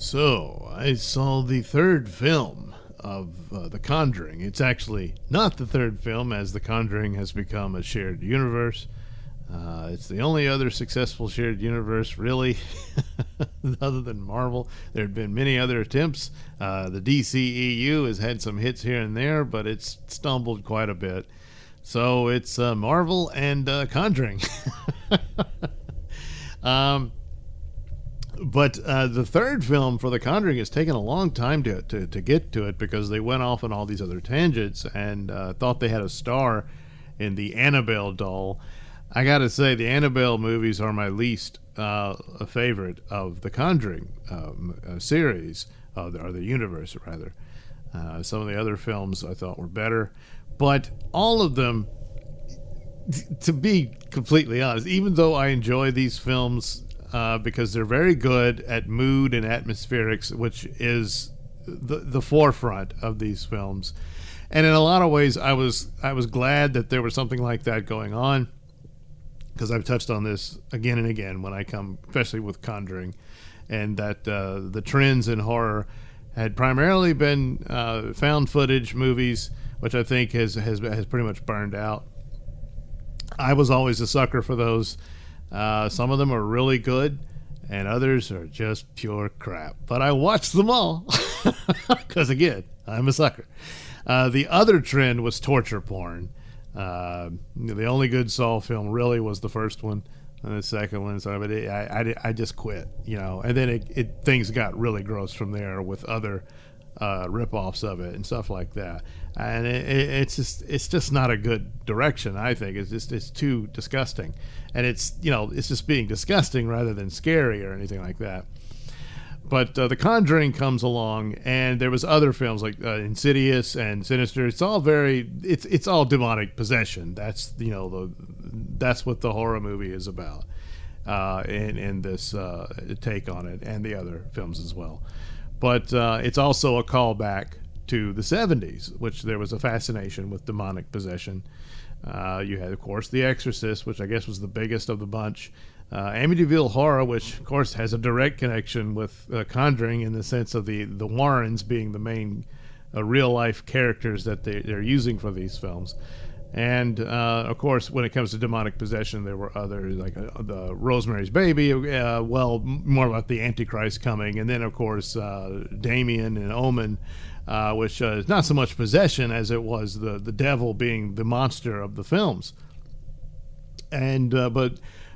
So, I saw the third film of The Conjuring. It's actually not the third film, as The Conjuring has become a shared universe. It's the only other successful shared universe, really, other than Marvel. There had been many other attempts. The DCEU has had some hits here and there, but it's stumbled quite a bit. So it's Marvel and Conjuring. But the third film for The Conjuring has taken a long time to get to it, because they went off on all these other tangents and thought they had a star in the Annabelle doll. I gotta say, the Annabelle movies are my least favorite of the Conjuring series, or the universe, rather. Some of the other films I thought were better, but all of them, to be completely honest, even though I enjoy these films because they're very good at mood and atmospherics, which is the forefront of these films, and in a lot of ways I was glad that there was something like that going on, because I've touched on this again and again when I come, especially with Conjuring, and that the trends in horror had primarily been found footage movies, which I think has pretty much burned out. I was always a sucker for those. Some of them are really good, and others are just pure crap. But I watched them all, because, again, I'm a sucker. The other trend was torture porn. The only good Saw film really was the first one, and the second one. So, but I just quit, And then things got really gross from there with other rip-offs of it and stuff like that. And it's just not a good direction. I think it's too disgusting, and it's just being disgusting rather than scary or anything like that. But The Conjuring comes along, and there was other films like Insidious and Sinister. It's all it's all demonic possession. That's that's what the horror movie is about, in this take on it, and the other films as well. But it's also a callback to the 70s, which there was a fascination with demonic possession. You had, of course, The Exorcist, which I guess was the biggest of the bunch. Amityville Horror, which, of course, has a direct connection with Conjuring in the sense of the Warrens being the main real-life characters that they're using for these films. And, of course, when it comes to demonic possession, there were others, like the Rosemary's Baby, more about the Antichrist coming. And then, of course, Damien and Omen, which is not so much possession as it was the devil being the monster of the films. And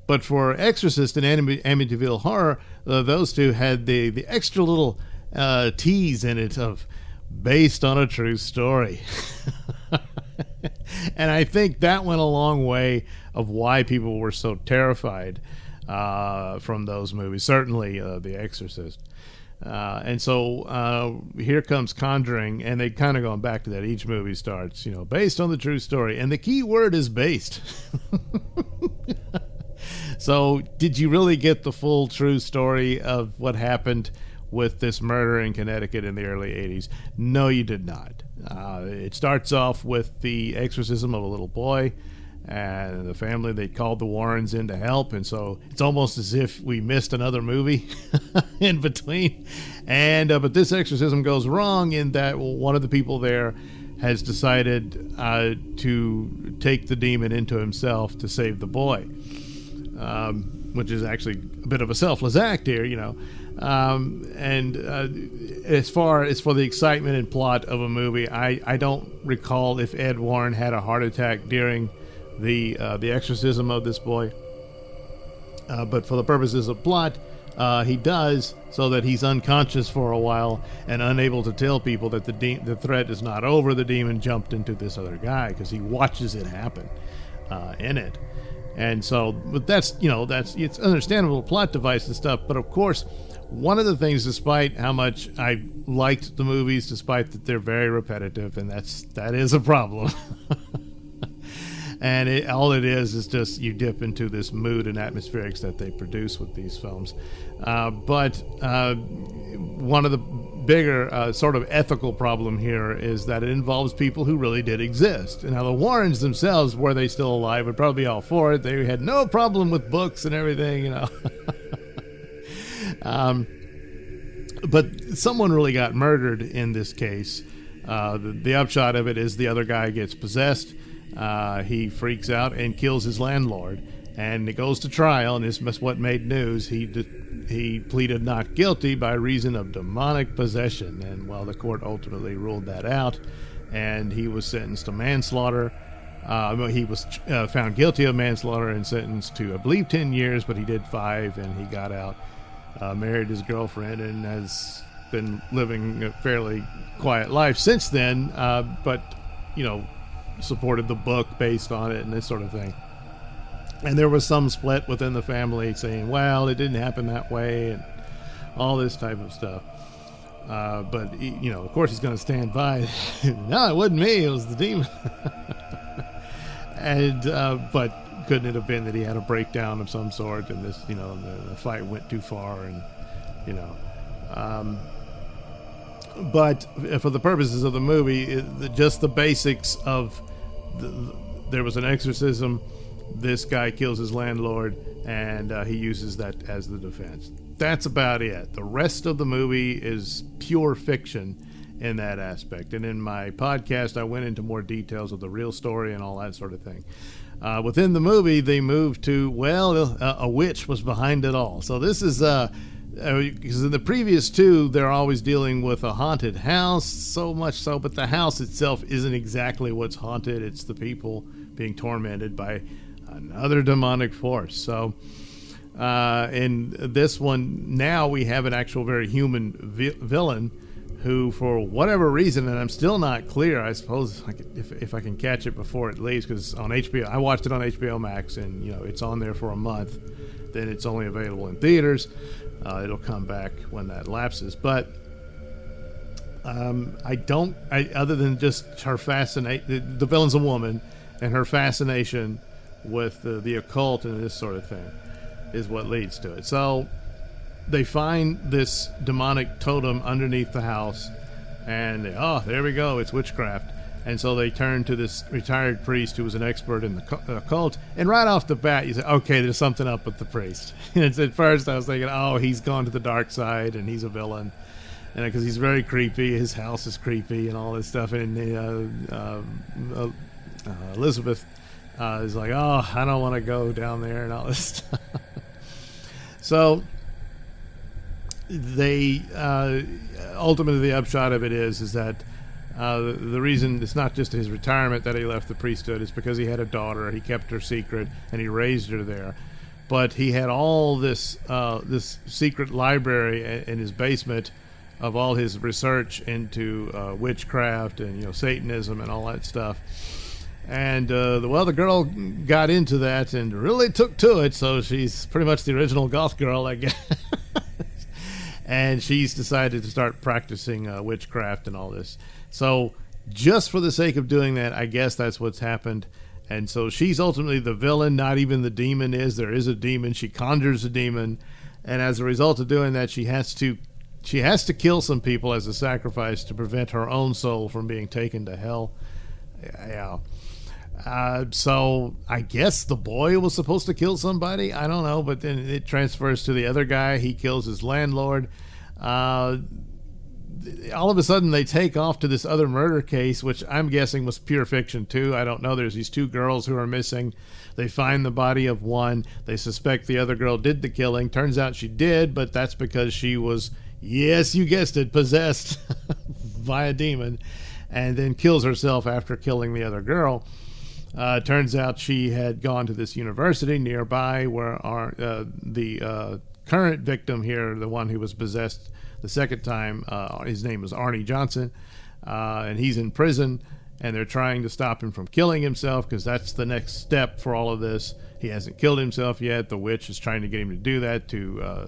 but for Exorcist and Amityville Horror, those two had the extra little tease in it of based on a true story. And I think that went a long way of why people were so terrified from those movies, certainly The Exorcist. And so here comes Conjuring, and they kind of going back to that. Each movie starts, based on the true story. And the key word is based. So did you really get the full true story of what happened with this murder in Connecticut in the early 80s? No, you did not. It starts off with the exorcism of a little boy, and the family, they called the Warrens in to help, and so it's almost as if we missed another movie in between. And but this exorcism goes wrong in that one of the people there has decided to take the demon into himself to save the boy, which is actually a bit of a selfless act here, and as far as for the excitement and plot of a movie, I don't recall if Ed Warren had a heart attack during the exorcism of this boy, but for the purposes of plot, he does, so that he's unconscious for a while and unable to tell people that the threat is not over. The demon jumped into this other guy because he watches it happen in it. And so, but that's it's understandable plot device and stuff. But of course, one of the things, despite how much I liked the movies, despite that they're very repetitive, and that is a problem. And all it is just you dip into this mood and atmospherics that they produce with these films. But one of the bigger sort of ethical problem here is that it involves people who really did exist. And now the Warrens themselves, were they still alive, would probably be all for it. They had no problem with books and everything, But someone really got murdered in this case. The upshot of it is the other guy gets possessed. He freaks out and kills his landlord. And it goes to trial, and this is what made news. He pleaded not guilty by reason of demonic possession. And, well, the court ultimately ruled that out. And he was sentenced to manslaughter. He was found guilty of manslaughter and sentenced to, I believe, 10 years, but he did 5, and he got out, married his girlfriend, and has been living a fairly quiet life since then, but, supported the book based on it and this sort of thing. And there was some split within the family saying, well, it didn't happen that way, and all this type of stuff. But, of course he's going to stand by. No, it wasn't me. It was the demon. And, but couldn't it have been that he had a breakdown of some sort and this, the fight went too far and, but for the purposes of the movie, just the basics of there was an exorcism. This guy kills his landlord, and he uses that as the defense. That's about it. The rest of the movie is pure fiction in that aspect. And in my podcast, I went into more details of the real story and all that sort of thing. Within the movie, they moved to, a witch was behind it all. So this is, because in the previous two, they're always dealing with a haunted house, so much so, but the house itself isn't exactly what's haunted. It's the people being tormented by another demonic force. So in this one, now we have an actual very human villain who, for whatever reason, and I'm still not clear, I suppose if I can catch it before it leaves, because on HBO, I watched it on HBO Max, and it's on there for a month. Then it's only available in theaters. It'll come back when that lapses. But other than just her fascination, the villain's a woman, and her fascination with the occult and this sort of thing is what leads to it. So they find this demonic totem underneath the house, and there we go, it's witchcraft. And so they turn to this retired priest who was an expert in the occult, and right off the bat you say, okay, there's something up with the priest. And at first I was thinking, he's gone to the dark side and he's a villain, and because he's very creepy, his house is creepy and all this stuff. And Elizabeth is like, I don't want to go down there and all this stuff. So they ultimately, the upshot of it is that the reason it's not just his retirement that he left the priesthood, is because he had a daughter. He kept her secret and he raised her there, but he had all this secret library in his basement of all his research into witchcraft and Satanism and all that stuff. And the girl got into that and really took to it, so she's pretty much the original goth girl, I guess. And she's decided to start practicing witchcraft and all this. So just for the sake of doing that, I guess that's what's happened. And so she's ultimately the villain. Not even the demon is. There is a demon. She conjures a demon, and as a result of doing that, she has to kill some people as a sacrifice to prevent her own soul from being taken to hell. Yeah. So I guess the boy was supposed to kill somebody. I don't know, but then it transfers to the other guy. He kills his landlord. All of a sudden they take off to this other murder case, which I'm guessing was pure fiction too. I don't know. There's these 2 girls who are missing. They find the body of one. They suspect the other girl did the killing. Turns out she did, but that's because she was, yes, you guessed it, possessed by a demon, and then kills herself after killing the other girl. Turns out she had gone to this university nearby where the current victim here, the one who was possessed the second time, his name was Arnie Johnson, and he's in prison, and they're trying to stop him from killing himself because that's the next step for all of this. He hasn't killed himself yet. The witch is trying to get him to do that to,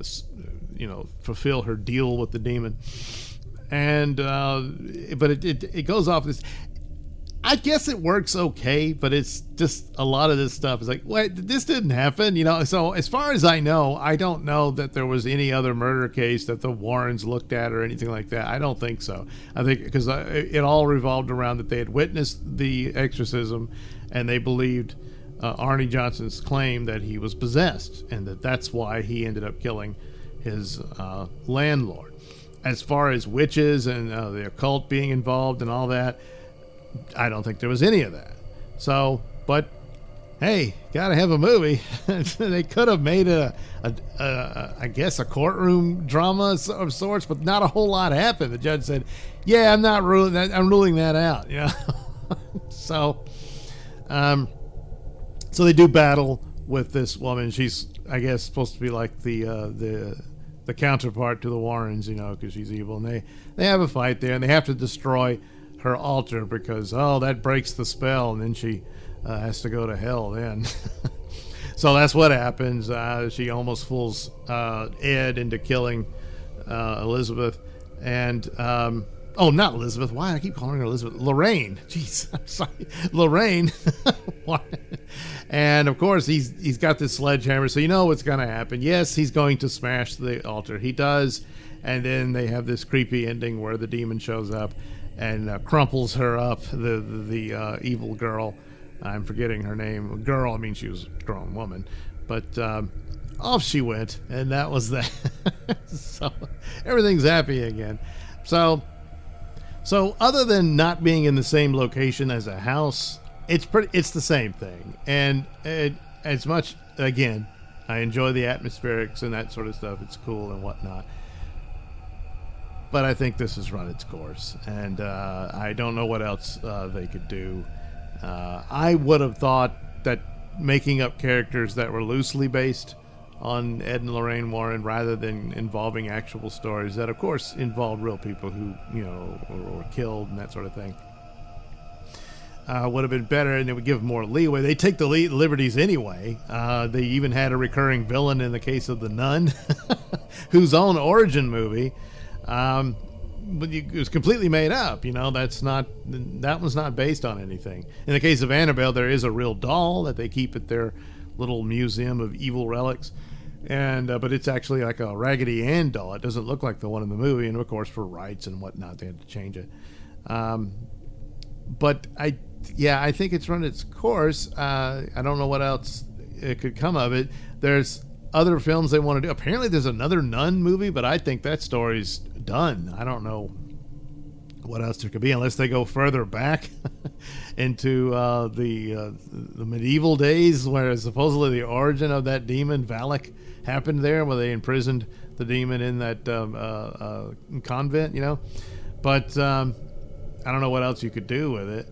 fulfill her deal with the demon. And but it goes off this. I guess it works okay, but it's just a lot of this stuff is like, wait, this didn't happen, So as far as I know, I don't know that there was any other murder case that the Warrens looked at or anything like that. I don't think so. I think because it all revolved around that they had witnessed the exorcism, and they believed Arnie Johnson's claim that he was possessed, and that's why he ended up killing his landlord. as far as witches and the occult being involved and all that, I don't think there was any of that. So, but hey, gotta have a movie. They could have made I guess a courtroom drama of sorts, but not a whole lot happened. The judge said, "Yeah, I'm not ruling that. I'm ruling that out." You know, so they do battle with this woman. She's, I guess, supposed to be like the counterpart to the Warrens, you know, because she's evil, and they have a fight there, and they have to destroy her altar because that breaks the spell, and then she has to go to hell then. So that's what happens. She almost fools Ed into killing Elizabeth, and not Elizabeth. Why I keep calling her Elizabeth? Lorraine. Jeez, I'm sorry, Lorraine. And of course he's got this sledgehammer, so you know what's going to happen. Yes, he's going to smash the altar. He does, and then they have this creepy ending where the demon shows up and crumples her up. The evil girl. I'm forgetting her name. Girl, I mean she was a grown woman, but off she went, and that was that. So everything's happy again. So other than not being in the same location as a house, it's the same thing. And as much, again, I enjoy the atmospherics and that sort of stuff. It's cool and whatnot. But I think this has run its course, and I don't know what else they could do. I would have thought that making up characters that were loosely based on Ed and Lorraine Warren rather than involving actual stories that, of course, involved real people who, you know, were killed and that sort of thing, would have been better, and it would give more leeway. They take the liberties anyway. They even had a recurring villain in the case of the Nun, whose own origin movie, but it was completely made up. You know, that was not based on anything. In the case of Annabelle, there is a real doll that they keep at their little museum of evil relics, and but it's actually like a Raggedy Ann doll. It doesn't look like the one in the movie, and of course for rights and whatnot they had to change it. But I think it's run its course. I don't know what else it could come of it. There's other films they want to do. Apparently there's another Nun movie, but I think that story's done. I don't know what else there could be unless they go further back into the medieval days, where supposedly the origin of that demon Valak happened there, where they imprisoned the demon in that convent, you know. But I don't know what else you could do with it,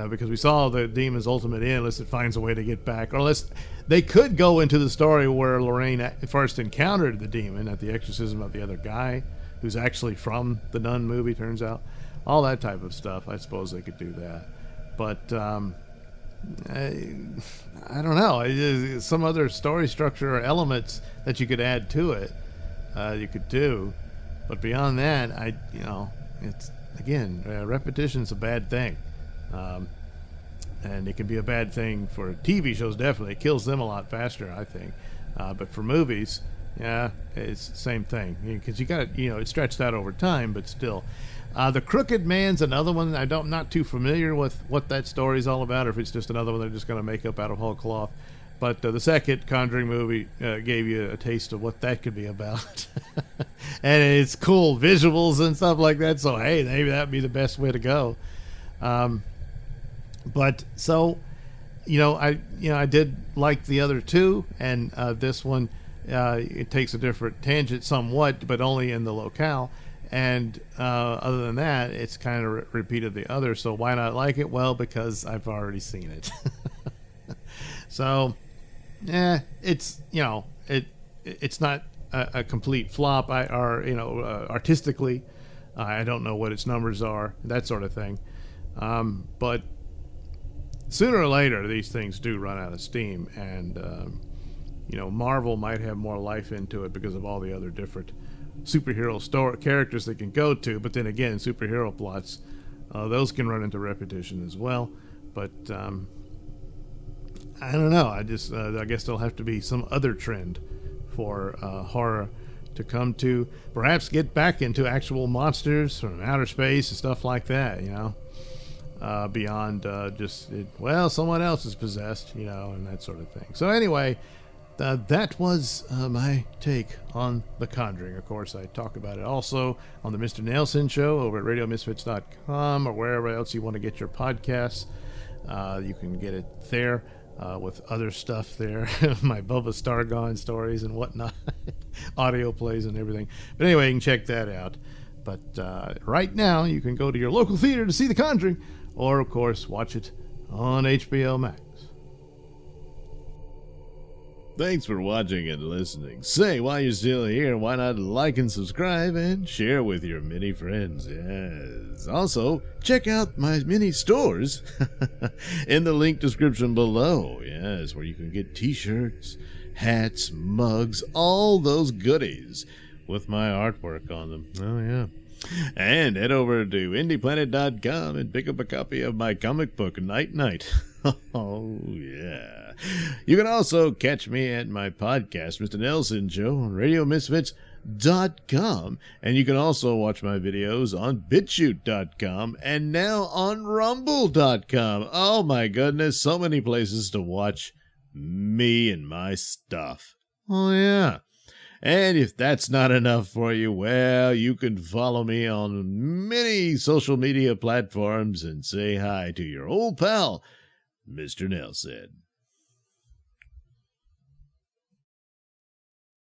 because we saw the demon's ultimate end unless it finds a way to get back, or unless they could go into the story where Lorraine first encountered the demon at the exorcism of the other guy, who's actually from the Nun movie, turns out. All that type of stuff. I suppose they could do that. But I don't know. Some other story structure or elements that you could add to it, you could do. But beyond that, it's, again, repetition's a bad thing. And it can be a bad thing for TV shows, definitely. It kills them a lot faster, I think. But for movies, yeah, it's the same thing. Because you got to, it's stretched out over time, but still. The Crooked Man's another one. I'm not too familiar with what that story's all about, or if it's just another one they're just going to make up out of whole cloth. But the second Conjuring movie gave you a taste of what that could be about. And it's cool visuals and stuff like that, so hey, maybe that'd be the best way to go. But so, I did like the other two, and this one, it takes a different tangent somewhat, but only in the locale. And other than that, it's kind of repeated the other. So why not like it? Well, because I've already seen it. So, it's it's not a complete flop. Artistically, I don't know what its numbers are, that sort of thing. But sooner or later, these things do run out of steam, and Marvel might have more life into it because of all the other different superhero characters they can go to. But then again, superhero plots, those can run into repetition as well. But I don't know. I guess there'll have to be some other trend for horror to come to. Perhaps get back into actual monsters from outer space and stuff like that. Beyond someone else is possessed, and that sort of thing. So anyway, that was my take on The Conjuring. Of course, I talk about it also on the Mr Nailsin Show over at RadioMisfits.com or wherever else you want to get your podcasts. You can get it there with other stuff there, my Bubba Stargone stories and whatnot, audio plays and everything. But anyway, you can check that out. But right now, you can go to your local theater to see The Conjuring, or of course, watch it on HBO Max. Thanks for watching and listening. Say, while you're still here, why not like and subscribe and share with your many friends? Yes. Also, check out my mini stores in the link description below. Yes, where you can get t-shirts, hats, mugs, all those goodies with my artwork on them. Oh, yeah. And head over to indieplanet.com and pick up a copy of my comic book, Night Night. Oh, yeah. You can also catch me at my podcast, Mr Nailsin Show, on RadioMisfits.com. And you can also watch my videos on BitChute.com and now on Rumble.com. Oh, my goodness, so many places to watch me and my stuff. Oh, yeah. And if that's not enough for you, well, you can follow me on many social media platforms and say hi to your old pal, Mr. Nailsin.